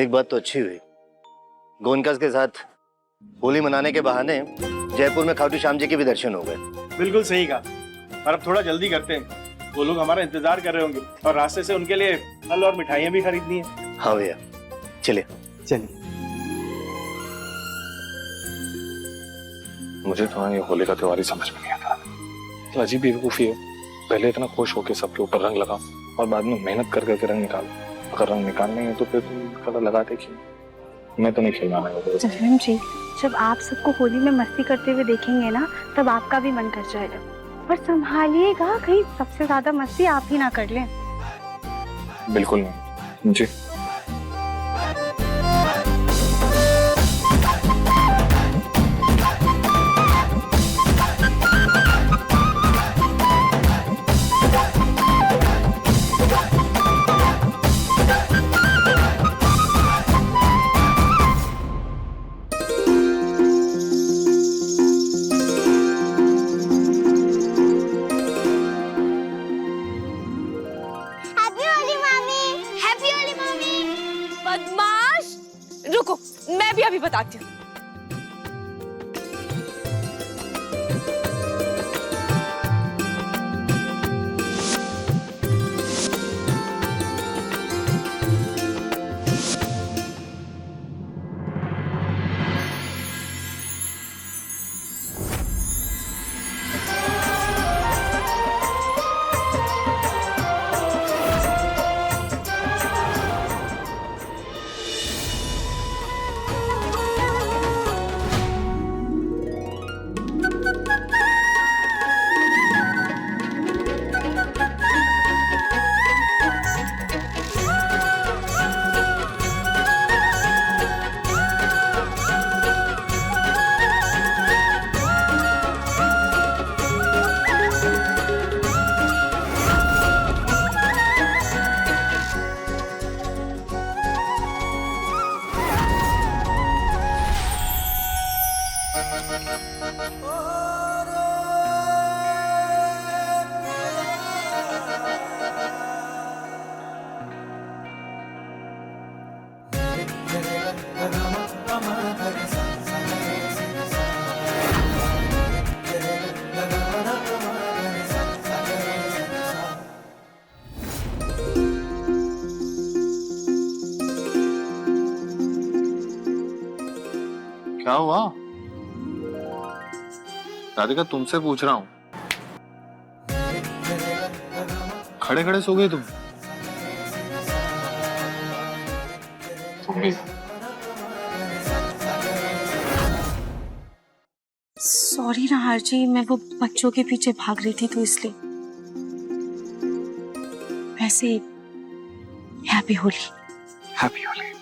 एक बात तो अच्छी हुई, गोनकस के साथ होली मनाने के बहाने जयपुर में खाटू श्याम जी के भी दर्शन हो गए। बिल्कुल सही कहा, पर अब थोड़ा जल्दी करते हैं, वो लोग हमारा इंतजार कर रहे होंगे और रास्ते से उनके लिए फल और मिठाइयाँ भी खरीदनी है। हाँ भैया, चलिए चलिए। मुझे तो ये होली का त्योहार ही समझ में नहीं आता। तो अजीब बेवकूफी है, पहले इतना खुश होके सबके ऊपर रंग लगाओ और बाद में मेहनत कर करके रंग निकालो। अगर रंग निकालने है तो फिर तुम कलर लगाते क्यों? मैं तो नहीं खेलना है। जसवीन जी, जब आप सबको होली में मस्ती करते हुए देखेंगे ना, तब आपका भी मन कर जाएगा। पर संभालिएगा, कहीं सबसे ज्यादा मस्ती आप ही ना कर लें। बिल्कुल नहीं जी। रुको, मैं भी अभी बताती हूँ। क्या हुआ? राधिका, तुमसे पूछ रहा हूँ। खड़े खड़े सो गए तुम भी? सॉरी नाहर जी, मैं वो बच्चों के पीछे भाग रही थी तो इसलिए। वैसे happy Holi. Happy Holi.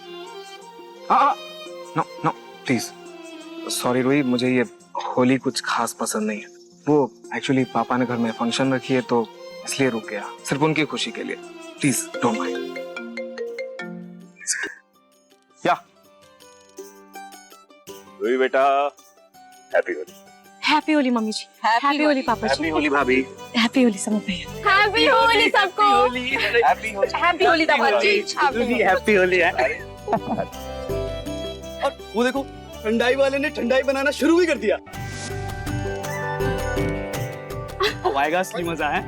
No no please, sorry Rohi, मुझे ये होली कुछ खास पसंद नहीं है। वो एक्चुअली पापा ने घर में फंक्शन रखी है तो इसलिए रुक गया, सिर्फ उनकी खुशी के लिए। Please don't mind. क्या रोही बेटा, हैप्पी होली। हैप्पी होली मम्मी जी। हैप्पी होली पापा जी। हैप्पी होली भाभी। हैप्पी होली समझ भैया। हैप्पी होली सबको। हैप्पी होली। हैप्पी होली दामाद जी। हैप्पी होली है। और वो देखो, ठंडाई वाले ने ठंडाई बनाना शुरू भी कर दिया। अब आएगा असली मजा है।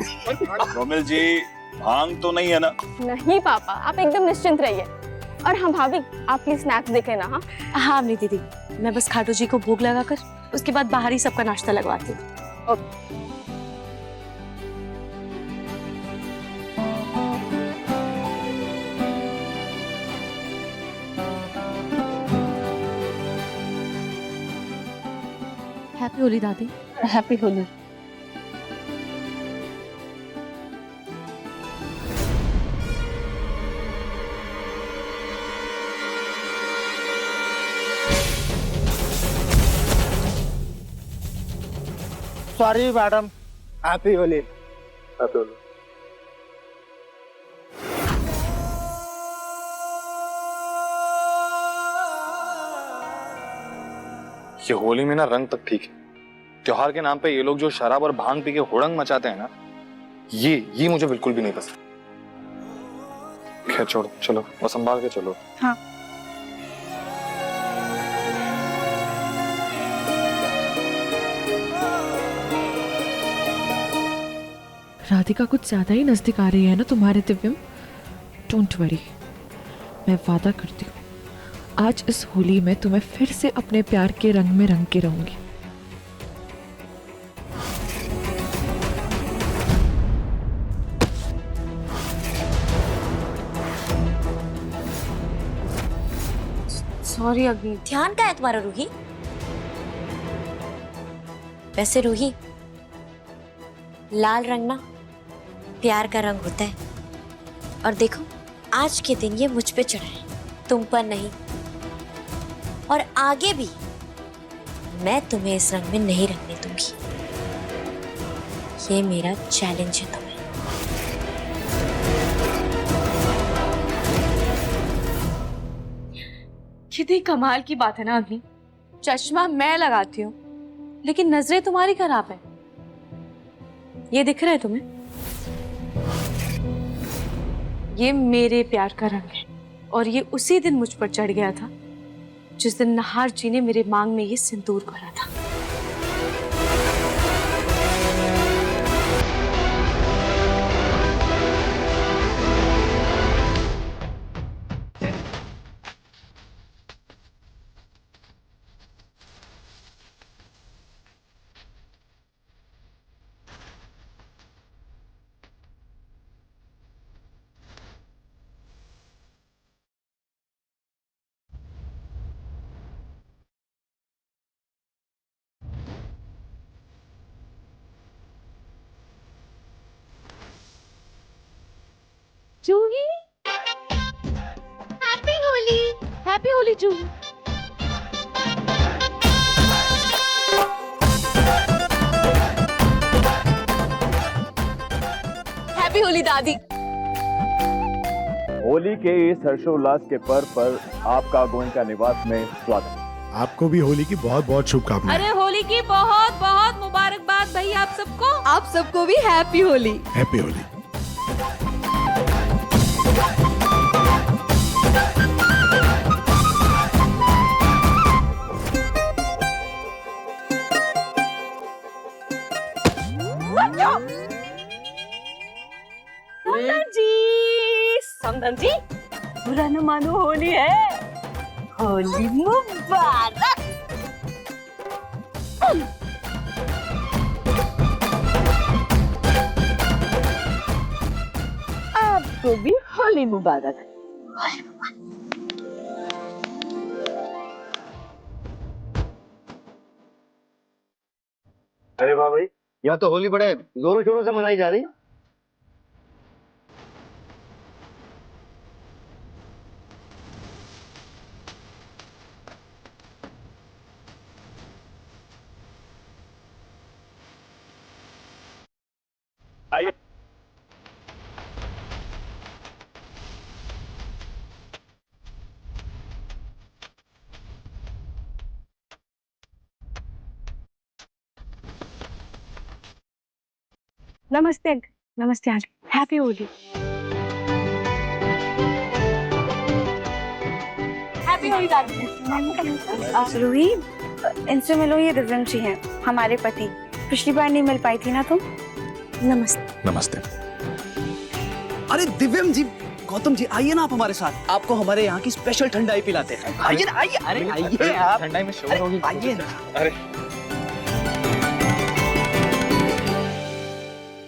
रोमिल जी, भांग तो नहीं है ना? नहीं पापा, आप एकदम निश्चिंत रहिए। और हाँ भाभी, आप प्लीज स्नैक्स देख लेना। हाँ हाँ मेरी दीदी, मैं बस खाटू जी को भोग लगाकर उसके बाद बाहर ही सबका नाश्ता लगवाती हूँ। हैप्पी होली दादी। Happy Holi. Sorry madam, happy Holi. Happy Holi. ये होली में ना रंग तक ठीक है, त्योहार के नाम पे ये लोग जो शराब और भांग पी के हुड़ंग मचाते हैं ना, ये मुझे बिल्कुल भी नहीं पसंद। खैर छोड़ो, चलो वो संभाल के चलो। हाँ। राधिका कुछ ज्यादा ही नजदीक आ रही है ना तुम्हारे दिव्यम। डोंट वरी, मैं वादा करती हूँ आज इस होली में तुम्हें फिर से अपने प्यार के रंग में रंग के रहूंगी। सॉरी अग्नि। ध्यान का है तुम्हारा रूही? वैसे रूही, लाल रंग ना प्यार का रंग होता है। और देखो, आज के दिन ये मुझ पे चढ़ा है, तुम पर नहीं। और आगे भी मैं तुम्हें इस रंग में नहीं रंगने दूंगी। ये मेरा चैलेंज है तुम्हें। कितनी कमाल की बात है ना अग्नि। चश्मा मैं लगाती हूँ लेकिन नजरें तुम्हारी खराब है। ये दिख रहा है तुम्हें? ये मेरे प्यार का रंग है और ये उसी दिन मुझ पर चढ़ गया था जिस दिन नहार जी ने मेरे मांग में ये सिंदूर भरा था। जूही, हैप्पी होली। हैप्पी होली जूही। हैप्पी होली दादी। होली के इस हर्षोल्लास के पर्व पर आपका गोयनका निवास में स्वागत। आपको भी होली की बहुत बहुत शुभकामनाएं। अरे होली की बहुत बहुत मुबारकबाद भैया आप सबको। आप सबको भी हैप्पी होली। हैप्पी होली। समधन जी, बुरा न मानो, होली है। होली मुबारक। आपको भी होली मुबारक। अरे वाह भाई, यहाँ तो होली बड़े जोरों शोरों से मनाई जा रही है। आइए। नमस्ते अंकल। नमस्ते aunty. Happy Holi. Happy Holi दादी। रूही, इनसे मिलो, ये दिव्यम जी हैं, हमारे पति। पिछली बार नहीं मिल पाई थी ना तुम। नमस्ते। नमस्ते। अरे दिव्यम जी, गौतम जी आइए ना आप हमारे साथ, आपको हमारे यहाँ की स्पेशल ठंडाई पिलाते हैं। आइए ना, आइए। अरे आइए आप। ठंडाई में शोर होगी। आइए ना। अरे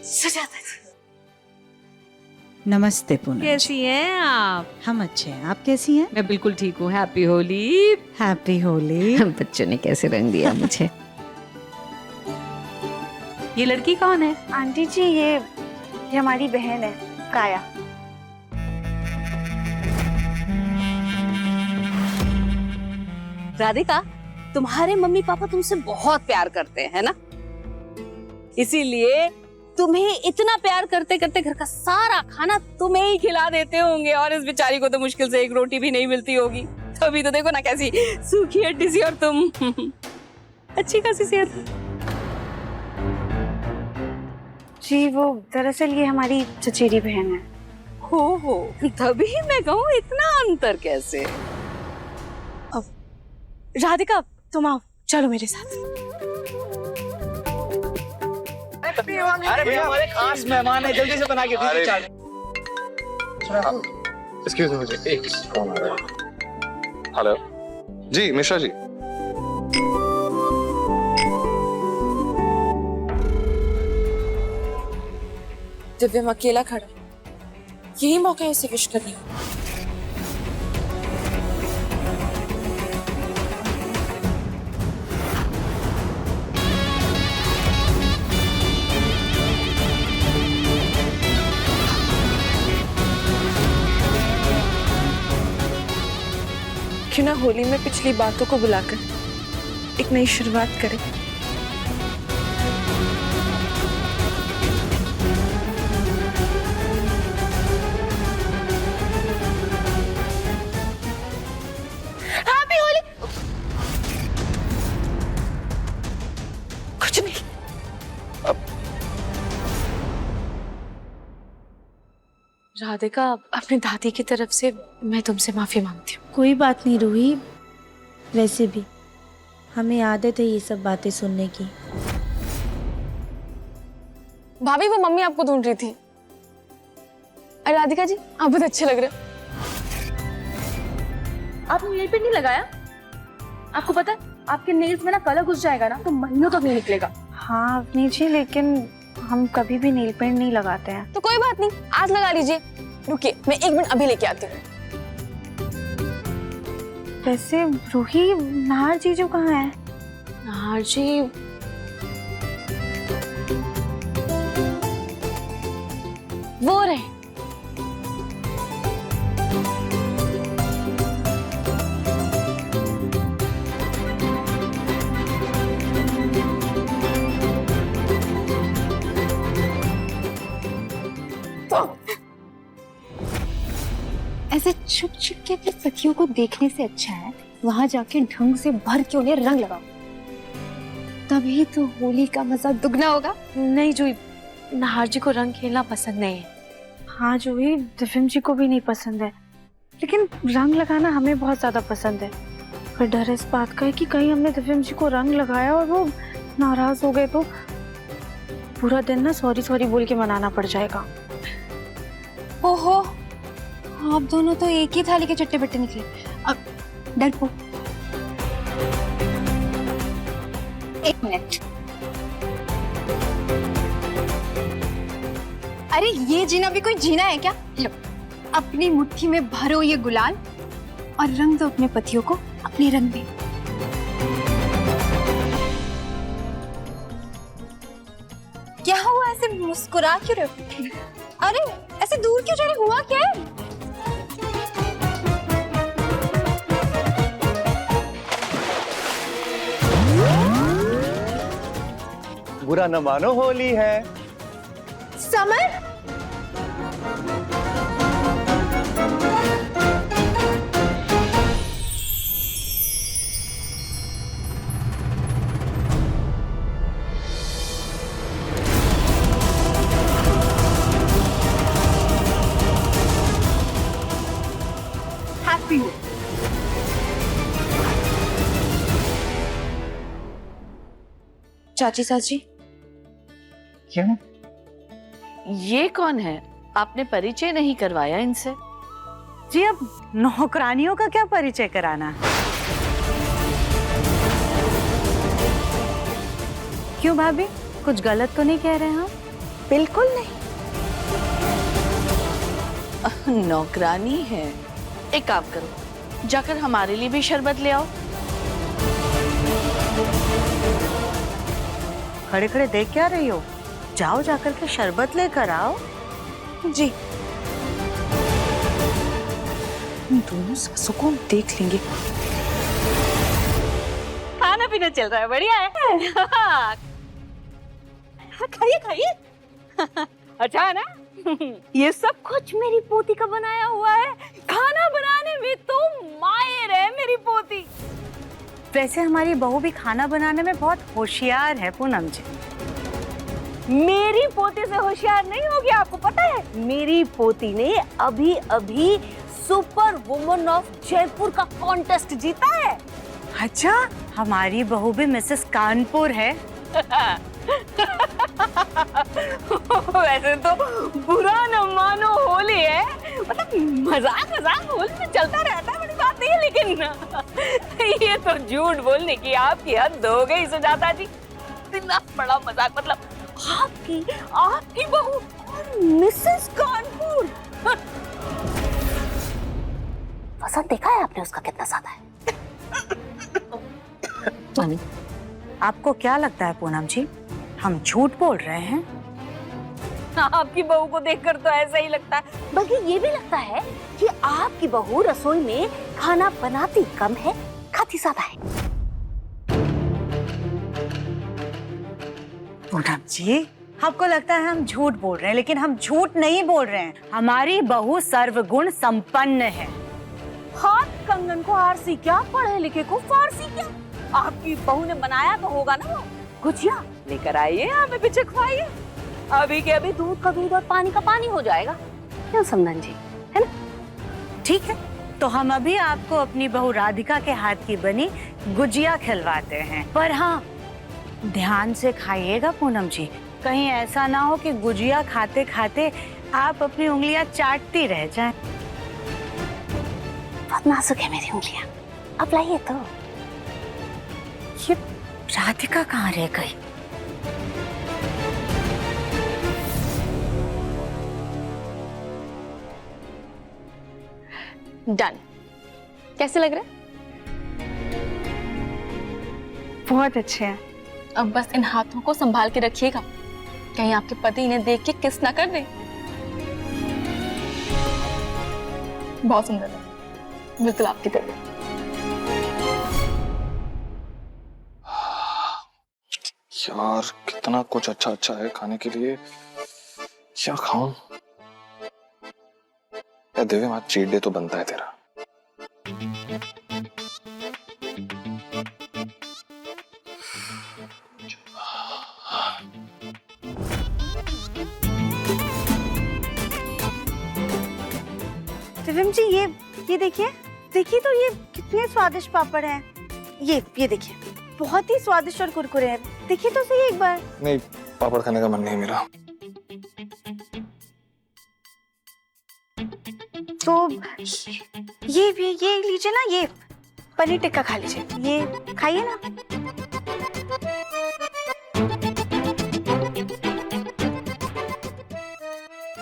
सुजाता जी, नमस्ते पूनम। कैसी हैं आप? हम अच्छे हैं, आप कैसी हैं? मैं बिल्कुल ठीक हूँ। हैप्पी होली। हैप्पी होली। बच्चों ने कैसे रंग दिया मुझे। ये लड़की कौन है? आंटी जी, ये हमारी बहन है, काया। राधिका, तुम्हारे मम्मी पापा तुमसे बहुत प्यार करते हैं ना, इसीलिए तुम्हें इतना प्यार करते करते घर का सारा खाना तुम्हें ही खिला देते होंगे। और इस बेचारी को तो मुश्किल से एक रोटी भी नहीं मिलती होगी। तभी तो देखो ना कैसी सूखी हड्डी सी, और तुम अच्छी खासी सेहत। जी वो दरअसल ये हमारी चचेरी बहन है। हो, तभी मैं कहूँ इतना अंतर कैसे। अब राधिका, तुम आओ, चलो मेरे साथ। अरे भैया हमारे खास मेहमान है, जल्दी से बना के दीजिए चाट। एक्सक्यूज मी, मुझे एक फोन आ रहा है। हेलो जी, मिश्रा जी। दिव्यम अकेला खड़ा, यही मौका है उसे विश करने का। क्यों ना होली में पिछली बातों को बुलाकर एक नई शुरुआत करें। हैप्पी होली। कुछ नहीं। राधिका, अपनी दादी की तरफ से मैं तुमसे माफी मांगती हूँ। कोई बात नहीं रूही, वैसे भी हमें आदत है ये सब बातें सुनने की। भाभी, वो मम्मी आपको ढूंढ रही थी। अरे राधिका जी, आप बहुत अच्छे लग रहे हो। आपने नेल पेंट नहीं लगाया? आपको पता है आपके नेल्स में ना कलर घुस जाएगा ना तो महीनों तक नहीं निकलेगा। हाँ अवनी जी, लेकिन हम कभी भी नेल पेंट नहीं लगाते हैं। तो कोई बात नहीं, आज लगा लीजिए। रुकिए, मैं 1 मिनट अभी लेके आती हूँ। वैसे रूही, नाहर जीजू कहाँ है? नाहर जी वो रहे। ऐसे छुप छुप के अपने सखियों को देखने से अच्छा है वहां जाके ढंग से भर के उन्हें रंग लगाओ, तभी तो होली का मजा दुगना होगा। नहीं जूही, नाहर जी को रंग खेलना पसंद नहीं है। हाँ जूही, दिव्यम जी को भी नहीं पसंद है, लेकिन रंग लगाना हमें बहुत ज्यादा पसंद है। पर डर इस बात का है कि कहीं हमने दिव्यम जी को रंग लगाया और वो नाराज हो गए तो पूरा दिन ना सॉरी सॉरी बोल के मनाना पड़ जाएगा। ओहो, आप दोनों तो एक ही थाली के चट्टे बट्टे निकले। अब डरपोक। 1 मिनट। अरे ये जीना भी कोई जीना है क्या? लो, अपनी मुट्ठी में भरो ये गुलाल और रंग दो अपने पतियों को अपने रंग में। क्या हुआ, ऐसे मुस्कुरा क्यों रहे हो? अरे ऐसे दूर क्यों जा रहे, हुआ क्या है? बुरा न मानो, होली है। समर, हैप्पी हो। चाची चाची, क्यों? ये कौन है? आपने परिचय नहीं करवाया इनसे? जी अब नौकरानियों का क्या परिचय कराना है? क्यों भाभी, कुछ गलत तो नहीं कह रहे हैं हम? बिल्कुल नहीं। नौकरानी है। एक काम करो, जाकर हमारे लिए भी शरबत ले आओ। खड़े खड़े देख क्या रही हो? जाओ जाकर के शरबत लेकर आओ। जी दोनों सासों को हम देख लेंगे। खाना पीना चल रहा है, बढ़िया है। खाइए खाइए। अच्छा है ना? ये सब कुछ मेरी पोती का बनाया हुआ है। खाना बनाने में तो माहिर है मेरी पोती। वैसे हमारी बहू भी खाना बनाने में बहुत होशियार है पूनम जी। मेरी पोती से होशियार नहीं होगी, आपको पता है? मेरी पोती ने अभी अभी सुपर वुमन ऑफ जयपुर का कॉन्टेस्ट जीता है। अच्छा, हमारी बहू भी मिसेस कानपुर है। वैसे तो बुरा न मानो होली है, मतलब मजाक मजाक होली में चलता रहता है, बड़ी बात नहीं है, लेकिन ये तो झूठ बोलने की आपकी हद हो गई सुजाता जी। इतना बड़ा मजाक, मतलब आपकी बहू मिसेस कानपुर। पसंद देखा है आपने उसका कितना ज्यादा है? आपको क्या लगता है पूनम जी, हम झूठ बोल रहे हैं? आपकी बहू को देखकर तो ऐसा ही लगता है, बल्कि ये भी लगता है कि आपकी बहू रसोई में खाना बनाती कम है, खाती ज्यादा है। पूनम जी, आपको लगता है हम झूठ बोल रहे हैं, लेकिन हम झूठ नहीं बोल रहे हैं। हमारी बहू सर्वगुण संपन्न है। हाथ कंगन को आरसी क्या, पढ़े लिखे को फारसी क्या? आपकी बहू ने बनाया तो होगा ना वो गुजिया, लेकर आइए, हमें भी चखवाइए। अभी के अभी दूध का दूध और पानी का पानी हो जाएगा, क्यों समधन जी, है ना? ठीक है, तो हम अभी आपको अपनी बहू राधिका के हाथ की बनी गुजिया खिलवाते हैं। पर हाँ, ध्यान से खाइएगा पूनम जी, कहीं ऐसा ना हो कि गुजिया खाते खाते आप अपनी उंगलियां चाटती रह जाएं। बहुत नाजुक है मेरी उंगलियां, अब लाइए तो। ये राधिका कहाँ रह गई? डन। कैसे लग रहे हैं? बहुत अच्छे हैं। अब बस इन हाथों को संभाल के रखिएगा, कहीं आपके पति इन्हें देख के किस ना कर दे। बहुत सुंदर है, बिल्कुल आपकी तरह। यार कितना कुछ अच्छा अच्छा है खाने के लिए, क्या खाऊं? यार दिव्य, आज चीट डे तो बनता है तेरा। दिव्यम जी, ये देखिए तो ये कितने स्वादिष्ट पापड़ हैं। ये देखिए, बहुत ही स्वादिष्ट और कुरकुरे हैं। देखिए तो सही एक बार। नहीं, पापड़ खाने का मन नहीं मेरा। तो ये लीजिए ना, ये पनीर टिक्का खा लीजिए, ये खाइए ना।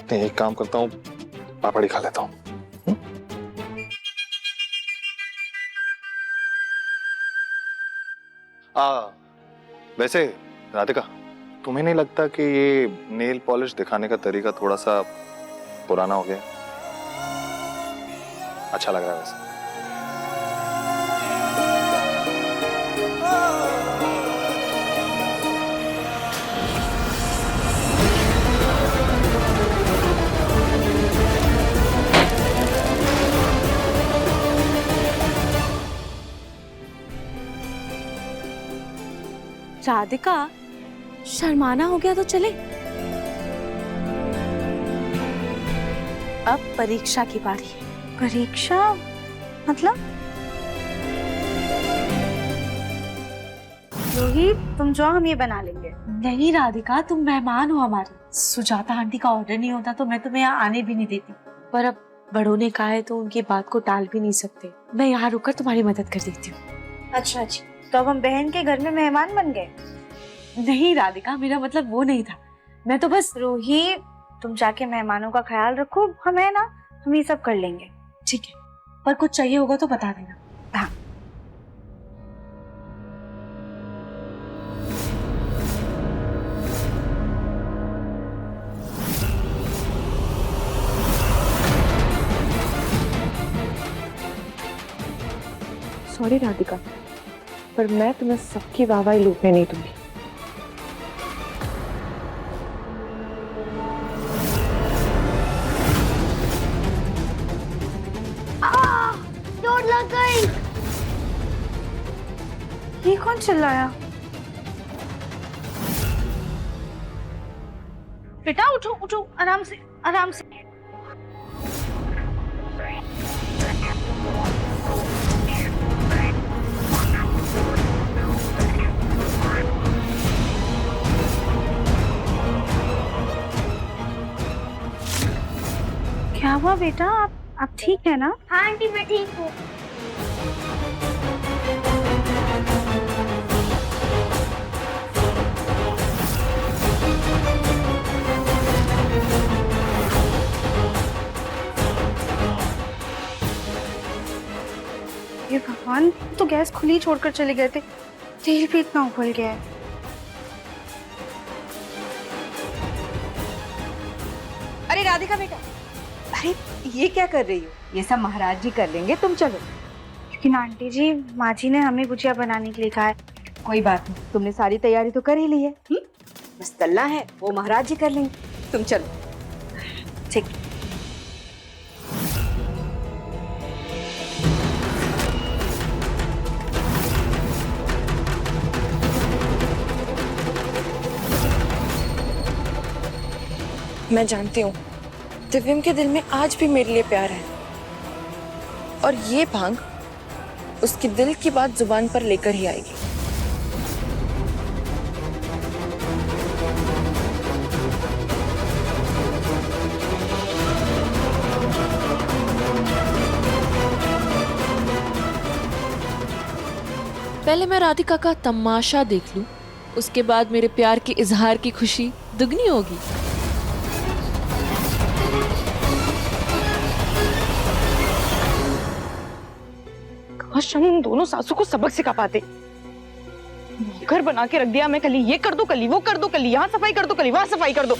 नहीं, एक काम करता हूँ, पापड़ ही खा लेता हूँ। वैसे राधिका, तुम्हें नहीं लगता कि ये नेल पॉलिश दिखाने का तरीका थोड़ा सा पुराना हो गया? अच्छा लग रहा है वैसे। राधिका, शर्माना हो गया तो चले। अब परीक्षा की बारी है। परीक्षा मतलब? रोहित, तुम जाओ, हम ये बना लेंगे। नहीं राधिका, तुम मेहमान हो हमारी। सुजाता आंटी का ऑर्डर नहीं होता तो मैं तुम्हें यहाँ आने भी नहीं देती, पर अब बड़ों ने कहा है तो उनकी बात को टाल भी नहीं सकते। मैं यहाँ रुककर तुम्हारी मदद कर देती हूँ। अच्छा जी, तो अब हम बहन के घर में मेहमान बन गए? नहीं राधिका, मेरा मतलब वो नहीं था। मैं तो बस। रोहित, तुम जाके मेहमानों का ख्याल रखो, हम है ना, हम ये सब कर लेंगे। ठीक है, पर कुछ चाहिए होगा तो बता देना। हाँ। सॉरी राधिका, पर मैं तुम्हें सबकी वाहवाही लूटने नहीं दूंगी। चोट लग गई। ये कौन चिल्लाया? बेटा उठो उठो, आराम से आराम से। क्या हुआ बेटा, आप ठीक है ना? हाँ आंटी मैं ठीक हूँ। ये भगवान, तो गैस खुली छोड़कर चले गए थे, तेल भी इतना उबल गया है। अरे राधिका बेटा, अरे ये क्या कर रही हो? ये सब महाराज जी कर लेंगे, तुम चलो। लेकिन आंटी जी, माँ जी ने हमें गुजिया बनाने के लिए कहा है। कोई बात नहीं, तुमने सारी तैयारी तो कर ही ली है। बस तलना है, वो महाराज जी कर लेंगे, तुम चलो। ठीक। मैं जानती हूँ दिव्यम के दिल में आज भी मेरे लिए प्यार है, और ये भांग उसके दिल की बात जुबान पर लेकर ही आएगी। पहले मैं राधिका का तमाशा देख लूं, उसके बाद मेरे प्यार के इजहार की खुशी दुगनी होगी। काश हम उन दोनों सासू को सबक सिखा पाते। घर बना के रख दिया, मैं कल ये कर दो, कल वो कर दो, कल यहाँ सफाई कर दो, कल वहां सफाई कर दो।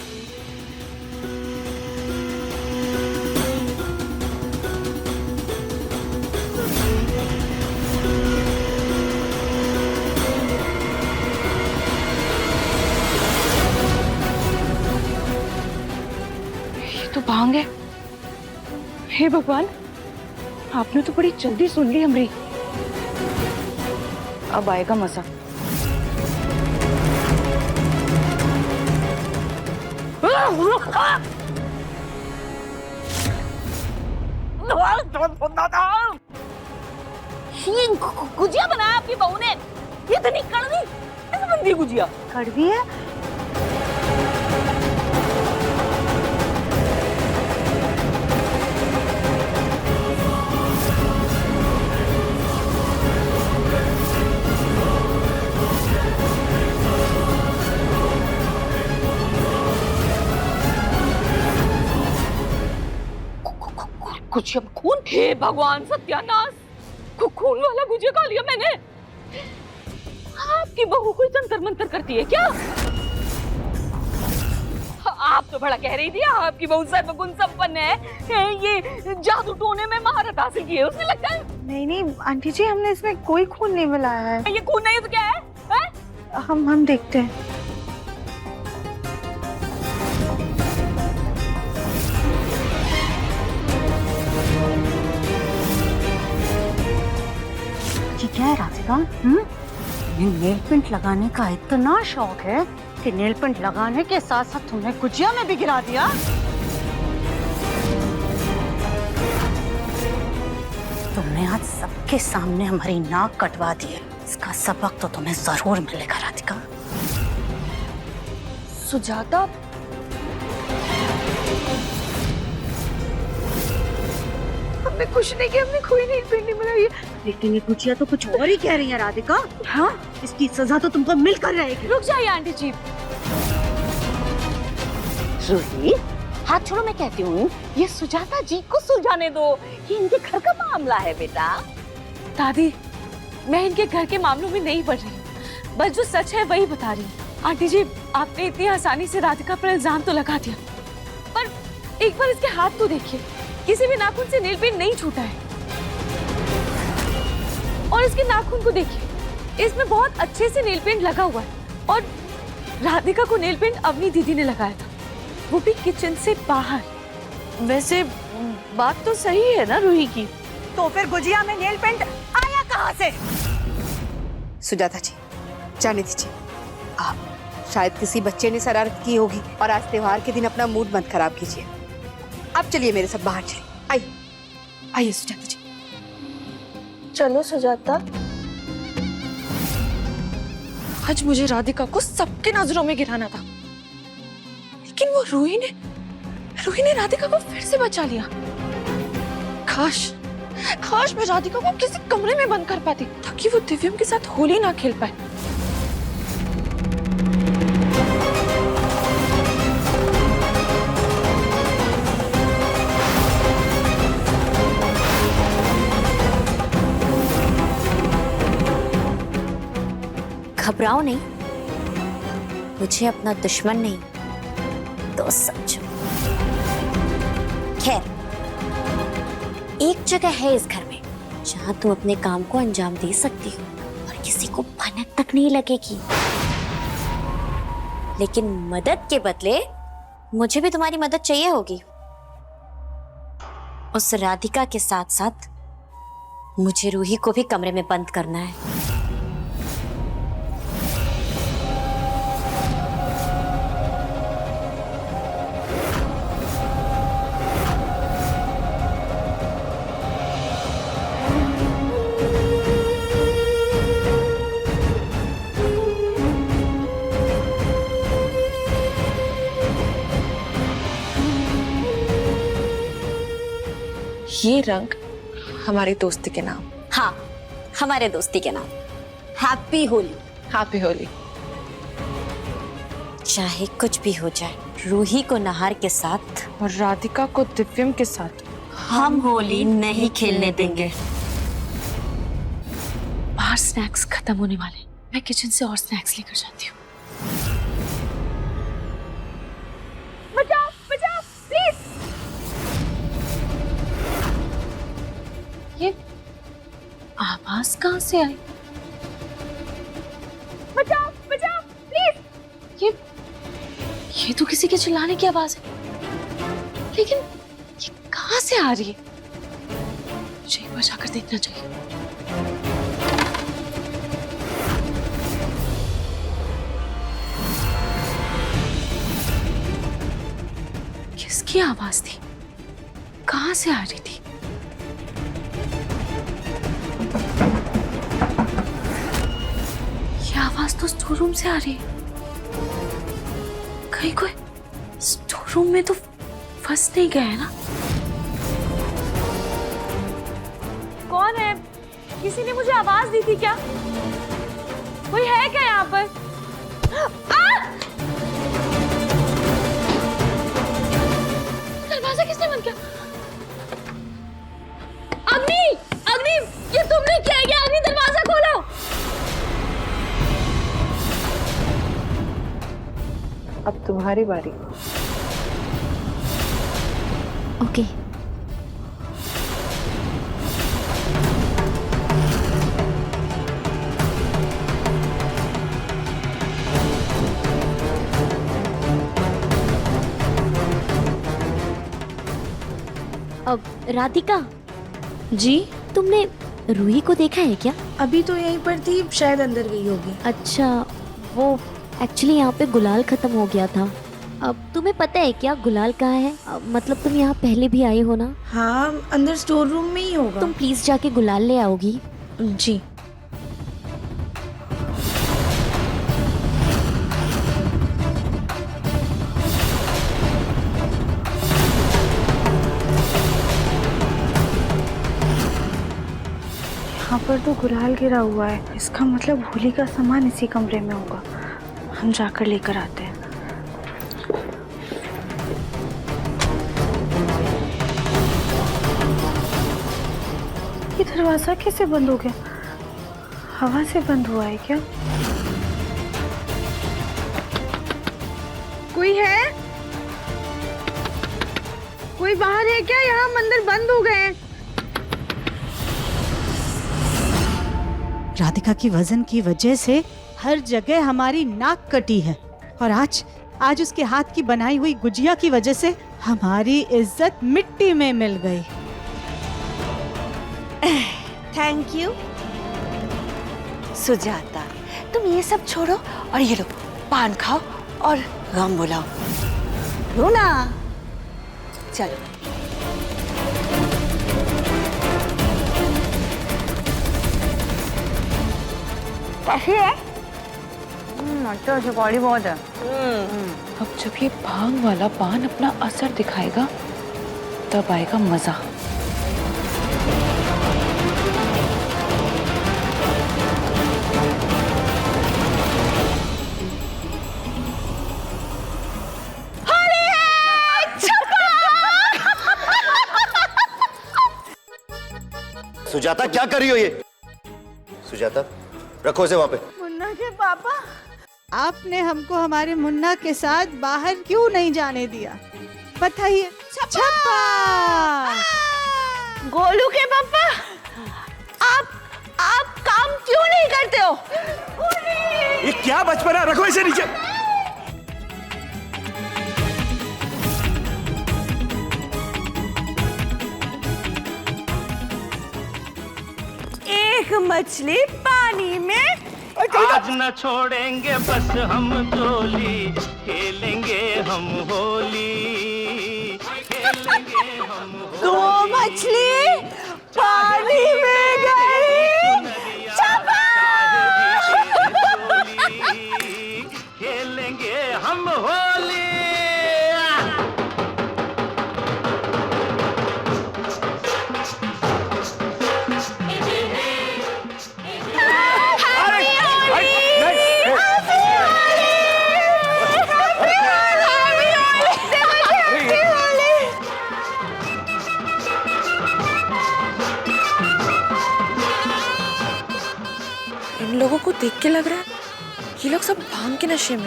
ये तो भांग है। हे भगवान, आपने तो बड़ी जल्दी सुन ली हमरी। अब आएगा मजा। गुजिया बनाया आपकी बहू ने, इतनी कड़वी, इतनी गंदी गुजिया। कड़वी है? गुजिया में खून? हे भगवान सत्यानाश, खून वाला गुजिया खा लिया मैंने। आपकी बहू कोई जंतर मंतर करती है क्या? आप तो बड़ा कह रही थी आपकी बहू सर्वगुण संपन्न है, ये जादू टोने में महारत हासिल की है उसने, लगता है। नहीं नहीं आंटी जी, हमने इसमें कोई खून नहीं मिलाया है। ये खून नहीं तो क्या है? हम देखते हैं। क्या है राधिका? नेल पेंट लगाने का इतना शौक है कि नेल पेंट लगाने के साथ साथ तुमने गुजिया में भी गिरा दिया। तुमने आज सबके सामने हमारी नाक कटवा दी है, इसका सबक तो तुम्हें जरूर मिलेगा राधिका। सुजाता, हमने कुछ नहीं किया, हमने कोई नेल पेंट नहीं बनाई। लेकिन ये गुजिया तो कुछ और ही कह रही है राधिका। हाँ, इसकी सजा तो तुमको मिलकर रहेगी। रुक जाइए आंटी जी। रूही, हाथ छोड़ो, मैं कहती हूँ ये सुजाता जी को सुलझाने दो, ये इनके घर का मामला है बेटा। दादी, मैं इनके घर के मामलों में नहीं पड़ रही, बस जो सच है वही बता रही हूँ। आंटी जी, आपने इतनी आसानी से राधिका पर इल्जाम तो लगा दिया, पर एक बार इसके हाथ तो देखिए, किसी भी नाखून से नेल पेंट नहीं छूटा है। और इसके नाखून को देखिए, इसमें बहुत अच्छे से नेल पेंट लगा हुआ है, और राधिका को नेल पेंट अवनी दीदी ने लगाया था, वो भी किचन से बाहर। वैसे बात तो सही है ना रूही की? तो फिर गुजिया में नेल पेंट आया कहाँ से? सुजाता जी, जाने दीजिए। आप शायद किसी बच्चे ने शरारत की होगी, और आज त्योहार के दिन अपना मूड मत खराब कीजिए। आप चलिए मेरे साथ बाहर चलिए। आइए आइए सुजाता जी। चलो सुजाता। आज मुझे राधिका को सबके नजरों में गिराना था, लेकिन वो रूही ने रूही ने राधिका को फिर से बचा लिया। काश मैं राधिका को किसी कमरे में बंद कर पाती ताकि वो दिव्यम के साथ होली ना खेल पाए। घबराओ नहीं, मुझे अपना दुश्मन नहीं दोस्त समझो। खैर, एक जगह है इस घर में जहां तुम अपने काम को अंजाम दे सकती हो और किसी को भनक तक नहीं लगेगी। लेकिन मदद के बदले मुझे भी तुम्हारी मदद चाहिए होगी। उस राधिका के साथ साथ मुझे रूही को भी कमरे में बंद करना है। ये रंग हमारी दोस्ती के नाम। हाँ, हमारे दोस्ती के नाम। हैप्पी होली। हैप्पी होली। चाहे कुछ भी हो जाए, रूही को नहार के साथ और राधिका को दिव्यम के साथ हम होली नहीं खेलने देंगे। बाहर स्नैक्स खत्म होने वाले, मैं किचन से और स्नैक्स लेकर जाती हूँ। बचाओ बचाओ प्लीज। ये आवाज कहाँ से आई? बचाओ बचाओ प्लीज। ये तो किसी के चिल्लाने की आवाज है, लेकिन ये कहाँ से आ रही है? मुझे एक बार जाकर देखना चाहिए। किसकी आवाज थी? कहाँ से आ रही थी? ये आवाज तो स्टोर रूम से आ रही है। कहीं कोई स्टोर रूम में तो फंस नहीं गया है ना? कौन है? किसी ने मुझे आवाज दी थी क्या? कोई है क्या यहाँ पर? दरवाजा किसने बंद किया? अग्नि! अग्नि! ये तुमने क्या किया? अग्नि, दरवाजा खोलो! अब तुम्हारी बारी। ओके। अब राधिका जी, तुमने रूही को देखा है क्या? अभी तो यहीं पर थी, शायद अंदर गई होगी। अच्छा, वो एक्चुअली यहाँ पे गुलाल खत्म हो गया था। अब तुम्हें पता है क्या गुलाल कहाँ है? मतलब तुम यहाँ पहले भी आई हो ना? हाँ, अंदर स्टोर रूम में ही होगा। तुम प्लीज जाके गुलाल ले आओगी। जी। यहाँ पर तो गुलाल गिरा हुआ है, इसका मतलब होली का सामान इसी कमरे में होगा। हम जाकर लेकर आते हैं। ये दरवाजा कैसे बंद हो गया? हवा से बंद हुआ है क्या? कोई है? कोई बाहर है क्या? यहाँ मंदिर बंद हो गए हैं। राधिका की वजन की वजह से हर जगह हमारी नाक कटी है और आज उसके हाथ की बनाई हुई गुजिया की वजह से हमारी इज्जत मिट्टी में मिल गई। Thank you Sujata. तुम ये सब छोड़ो और ये लो, पान खाओ और गम बुलाओ। लो ना, चलो। कैसी है? अच्छा सुपारी बहुत है। अब जब ये भांग वाला पान अपना असर दिखाएगा तब आएगा मजा। सुजाता क्या कर रही हो ये? सुजाता रखो इसे वहां पे। मुन्ना के पापा, आपने हमको हमारे मुन्ना के साथ बाहर क्यों नहीं जाने दिया? बताइए। छप्पा। गोलू के पापा, आप काम क्यों नहीं करते हो? ये क्या बचपन है, रखो इसे नीचे। एक मछली पानी में। आज न छोड़ेंगे बस हम जोली, खेलेंगे हम होली, खेलेंगे हम होली। दो मछली पानी में गई। खेलेंगे हम होली। इन लोगों को देख के लग रहा है ये लोग सब भांग के नशे में।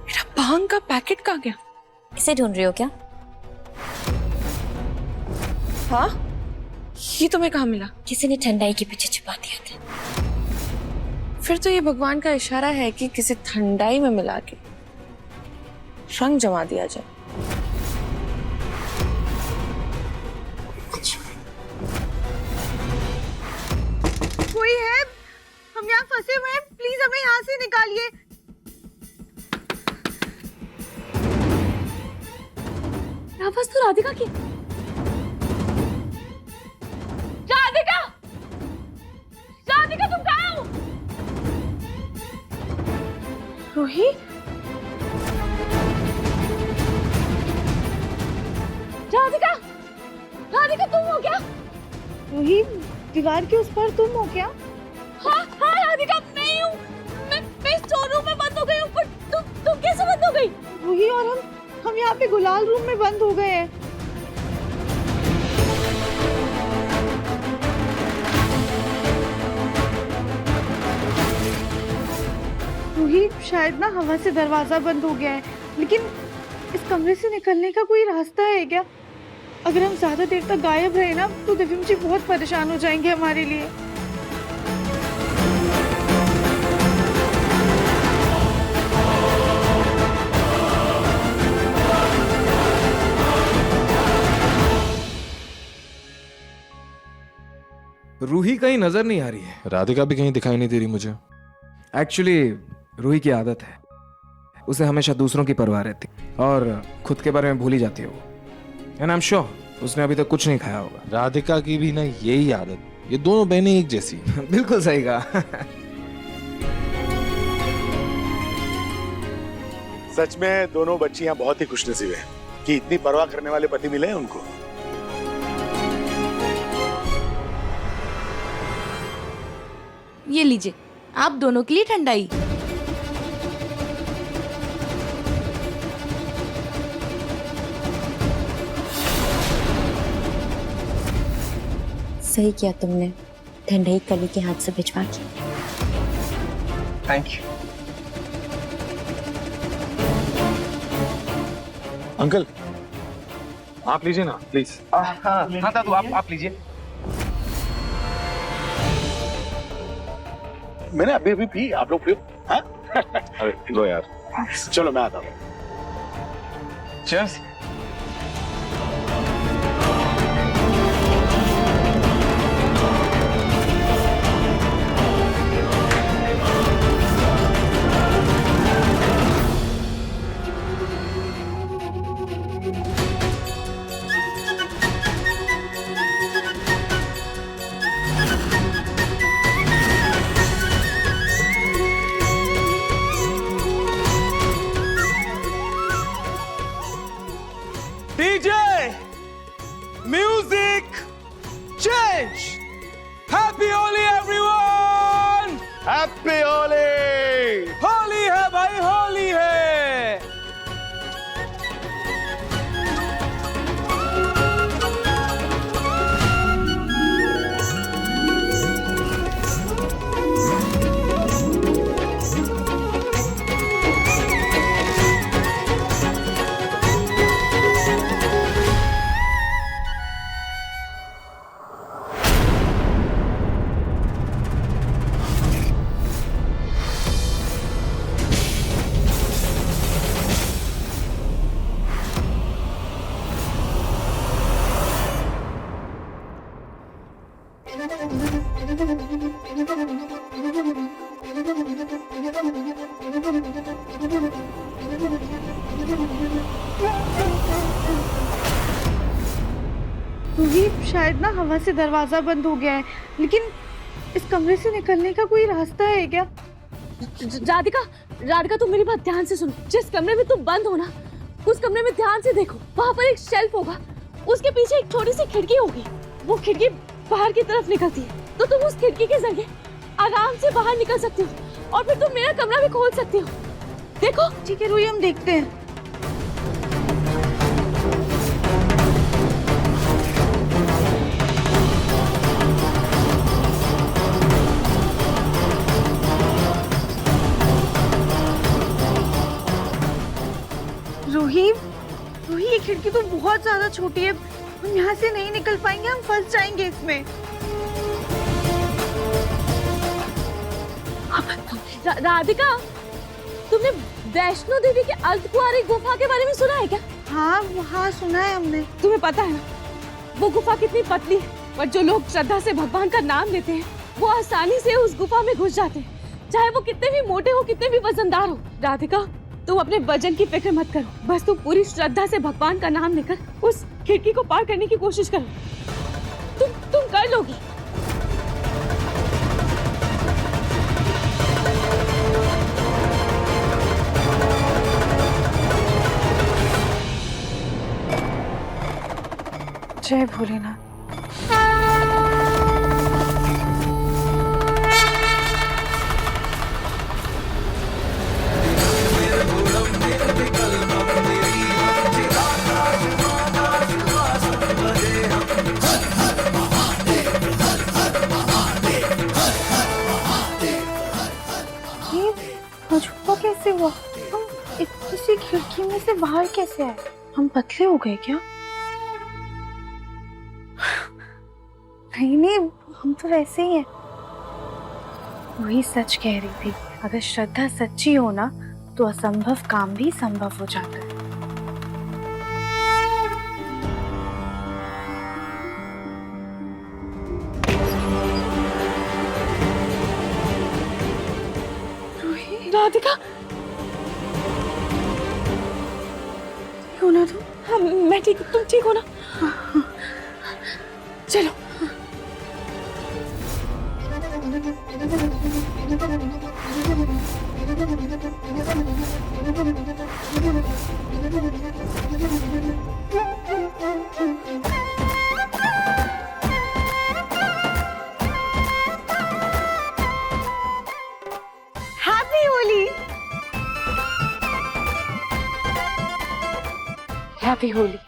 मेरा भांग का पैकेट कहाँ गया? इसे ढूंढ रही हो क्या? हाँ, ये तुम्हें कहाँ मिला? किसी ने ठंडाई के पीछे छुपा दिया था। फिर तो ये भगवान का इशारा है कि किसी ठंडाई में मिला के रंग जमा दिया जाए। कोई है? हम यहाँ फंसे हुए हैं, प्लीज हमें यहाँ से निकालिए। आवाज तो राधिका की। राधिका, राधिका तुम कहाँ हो? रूही, राधिका, राधिका तुम हो क्या? रूही, दीवार के उस पार तुम हो क्या? हाँ हाँ राधिका मैं ही हूँ। मैं स्टोर रूम में बंद हो गई हूँ, पर तुम कैसे बंद हो गई? रूही, और हम यहाँ पे गुलाल रूम में बंद हो गए हैं। रूही, शायद ना हवा से दरवाजा बंद हो गया है, लेकिन इस कमरे से निकलने का कोई रास्ता है क्या? अगर हम ज्यादा देर तक गायब रहे ना तो दिव्यम जी बहुत परेशान हो जाएंगे हमारे लिए। रूही कहीं नजर नहीं आ रही है। राधिका भी कहीं दिखाई नहीं दे रही मुझे। एक्चुअली रूही की आदत है, उसे हमेशा दूसरों की परवाह रहती और खुद के बारे में भूल ही जाती है वो। एंड आई एम श्योर उसने अभी तक कुछ नहीं खाया होगा। राधिका की भी ना यही आदत, ये दोनों बहनें एक जैसी। बिल्कुल सही कहा। सच में दोनों बच्चियां बहुत ही खुशनसीब हैं कि इतनी परवाह करने वाले पति मिले हैं उनको। ये लीजिए, आप दोनों के लिए ठंडाई। सही किया तुमने, ठंडाई कली के हाथ से भिजवा के। थैंक यू अंकल, आप लीजिए ना प्लीज। हाँ दादू आप लीजिए। मैंने अभी अभी पी, आप लोग पियो। हाँ? अरे लो यार। चलो मैं आता हूँ। Cheers. DJ music change. Happy Holi everyone. Happy Holi. Holi है भाई, होली है। शायद ना हवा से दरवाजा बंद हो गया है, लेकिन इस कमरे से निकलने का कोई रास्ता है क्या? राधिका, राधिका तुम मेरी बात ध्यान से सुनो। जिस कमरे में तुम बंद हो ना, उस कमरे में ध्यान से देखो। वहाँ पर एक शेल्फ होगा, उसके पीछे एक छोटी सी खिड़की होगी। वो खिड़की बाहर की तरफ निकलती है, तो तुम उस खिड़की के जरिए आराम से बाहर निकल सकती हो और फिर तुम मेरा कमरा भी खोल सकती हो। देखो। ठीक है रूही, हम देखते हैं। रूही, रूही ये खिड़की तो बहुत ज्यादा छोटी है, हम यहाँ से नहीं निकल पाएंगे, हम फंस जाएंगे इसमें। राधिका, तुमने वैष्णो देवी के अर्धकुंवारी गुफा के बारे में सुना है क्या? हाँ सुना है हमने। तुम्हें पता है ना वो गुफा कितनी पतली है, पर जो लोग श्रद्धा से भगवान का नाम लेते हैं वो आसानी से उस गुफा में घुस जाते हैं, चाहे वो कितने भी मोटे हो, कितने भी वजनदार हो। राधिका, तुम अपने वजन की फिक्र मत करो, बस तुम पूरी श्रद्धा से भगवान का नाम लेकर उस खिड़की को पार करने की कोशिश करो। तुम कर लोगी। जय भोलेनाथ। कैसे हुआ? हम इतनी सी खिड़की में से बाहर कैसे आए? हम पतले हो गए क्या? नहीं, हम तो वैसे ही हैं। वही सच कह रही थी, अगर श्रद्धा सच्ची हो ना तो असंभव काम भी संभव हो जाता है। राधिका, ठीक हो ना तुम? हाँ मैं ठीक हूँ, तुम ठीक हो ना? चलो। हैप्पी होली। हैप्पी होली।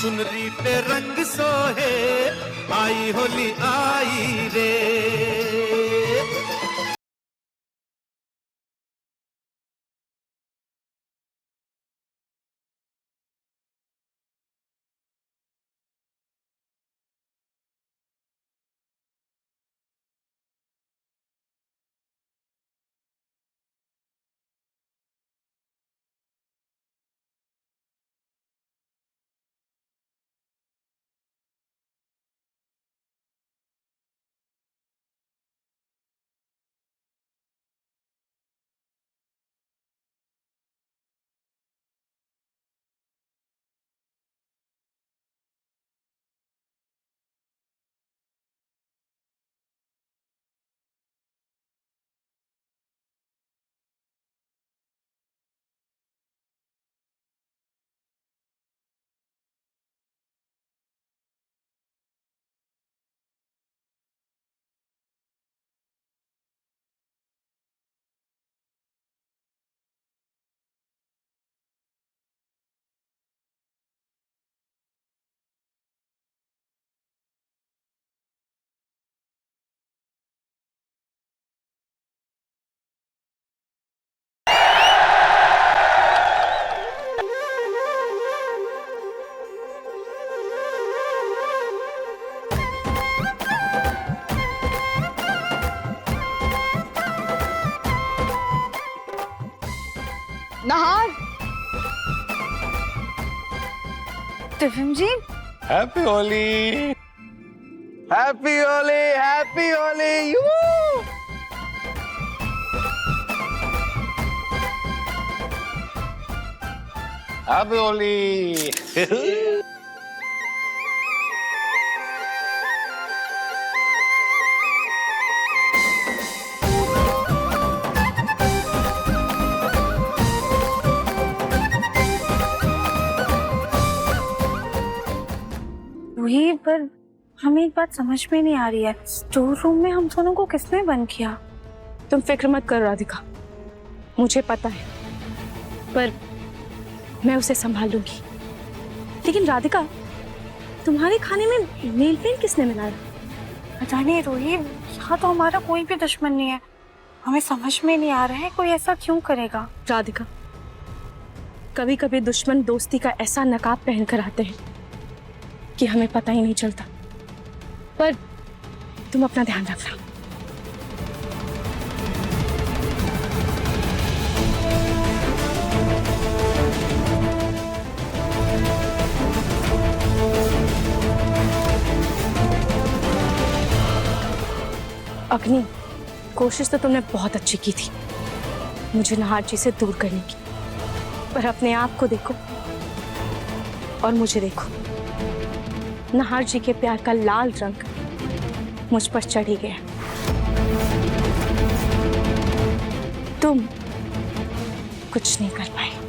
चुनरी पे रंग सोहे, आई होली आई रे। Nahar, Divyam ji, happy Holi, happy Holi, happy Holi. Happy Holi. वही, पर हमें एक बात समझ में नहीं आ रही है, स्टोर रूम में हम दोनों को किसने बंद किया? तुम फिक्र मत करो राधिका, मुझे पता है, पर मैं उसे संभाल लूंगी। लेकिन राधिका, तुम्हारे खाने में नेल पेंट किसने मिलाया? पता नहीं रोहित, यहाँ तो हमारा कोई भी दुश्मन नहीं है, हमें समझ में नहीं आ रहा है कोई ऐसा क्यों करेगा। राधिका, कभी कभी दुश्मन दोस्ती का ऐसा नकाब पहन कर आते हैं कि हमें पता ही नहीं चलता। पर तुम अपना ध्यान रखना। अग्नि, कोशिश तो तुमने बहुत अच्छी की थी मुझे नहार जी से दूर करने की, पर अपने आप को देखो और मुझे देखो। नहार जी के प्यार का लाल रंग मुझ पर चढ़ ही गया। तुम कुछ नहीं कर पाए।